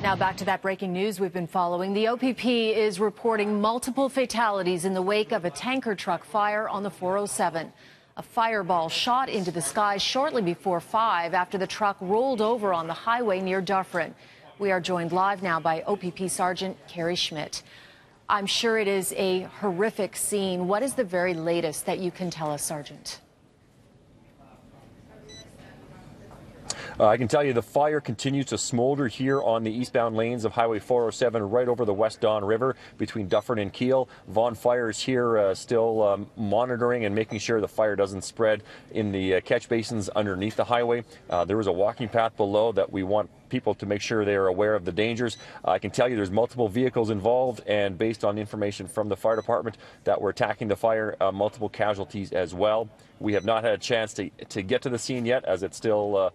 Now back to that breaking news we've been following. The OPP is reporting multiple fatalities in the wake of a tanker truck fire on the 407. A fireball shot into the sky shortly before 5 after the truck rolled over on the highway near Dufferin. We are joined live now by OPP Sgt. Kerry Schmidt. I'm sure it is a horrific scene. What is the very latest that you can tell us, Sergeant? I can tell you the fire continues to smolder here on the eastbound lanes of Highway 407 right over the West Don River between Dufferin and Kiel. Vaughan Fire is here still monitoring and making sure the fire doesn't spread in the catch basins underneath the highway. There is a walking path below that we want people to make sure they are aware of the dangers. I can tell you there's multiple vehicles involved, and based on information from the fire department that were attacking the fire, multiple casualties as well. We have not had a chance to get to the scene yet, as it's still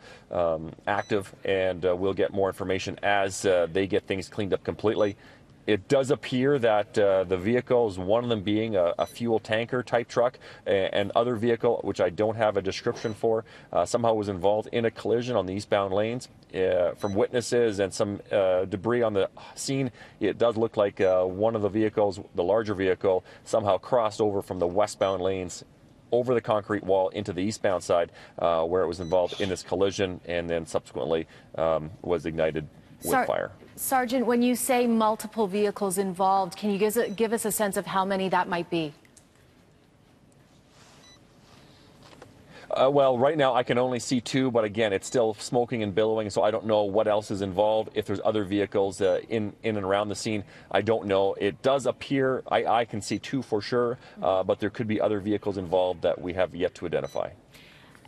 active, and we'll get more information as they get things cleaned up completely. It does appear that the vehicles, one of them being a fuel tanker type truck, and other vehicle, which I don't have a description for, somehow was involved in a collision on the eastbound lanes. From witnesses and some debris on the scene, it does look like one of the vehicles, the larger vehicle, somehow crossed over from the westbound lanes over the concrete wall into the eastbound side, where it was involved in this collision, and then subsequently was ignited with fire. Sergeant, when you say multiple vehicles involved, can you give us a sense of how many that might be? Well, right now I can only see 2, but again, it's still smoking and billowing, so I don't know what else is involved. If there's other vehicles in and around the scene, I don't know. It does appear, I can see 2 for sure, but there could be other vehicles involved that we have yet to identify.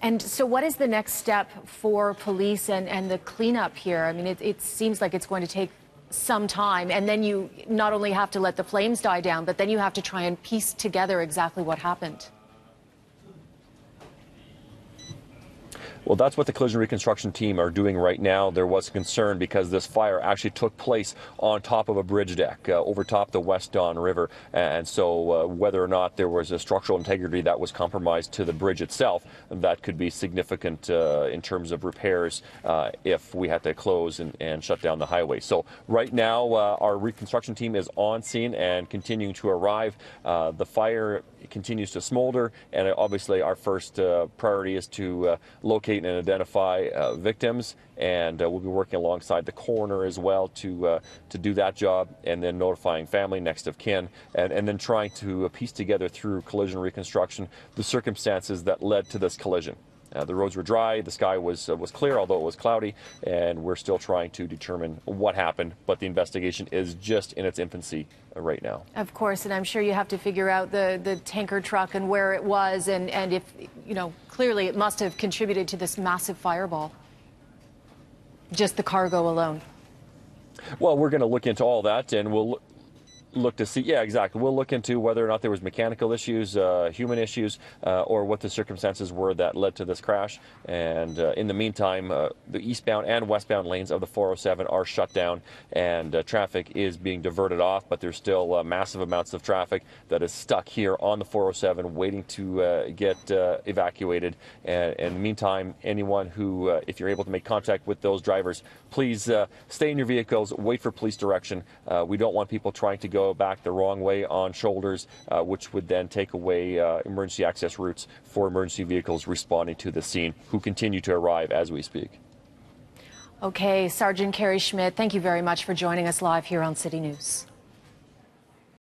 And so what is the next step for police and the cleanup here? I mean, it seems like it's going to take some time, and then you not only have to let the flames die down, but then you have to try and piece together exactly what happened. Well, that's what the collision reconstruction team are doing right now. There was concern because this fire actually took place on top of a bridge deck over top the West Don River. And so whether or not there was a structural integrity that was compromised to the bridge itself, that could be significant in terms of repairs if we had to close and shut down the highway. So right now, our reconstruction team is on scene and continuing to arrive. The fire continues to smolder, and obviously our first priority is to locate and identify victims, and we'll be working alongside the coroner as well to do that job, and then notifying family, next of kin, and then trying to piece together through collision reconstruction the circumstances that led to this collision. The roads were dry, the sky was clear, although it was cloudy, and we're still trying to determine what happened, but the investigation is just in its infancy right now. Of course, and I'm sure you have to figure out the tanker truck and where it was, and if, you know, clearly it must have contributed to this massive fireball. Just the cargo alone. Well, we're going to look into all that, and we'll look to see, yeah, exactly. We'll look into whether or not there was mechanical issues, human issues, or what the circumstances were that led to this crash. And in the meantime, the eastbound and westbound lanes of the 407 are shut down, and traffic is being diverted off, but there's still massive amounts of traffic that is stuck here on the 407 waiting to get evacuated. And in the meantime, anyone who, if you're able to make contact with those drivers, please stay in your vehicles, wait for police direction. We don't want people trying to go back the wrong way on shoulders, which would then take away emergency access routes for emergency vehicles responding to the scene, who continue to arrive as we speak. Okay, Sergeant Kerry Schmidt, thank you very much for joining us live here on City News.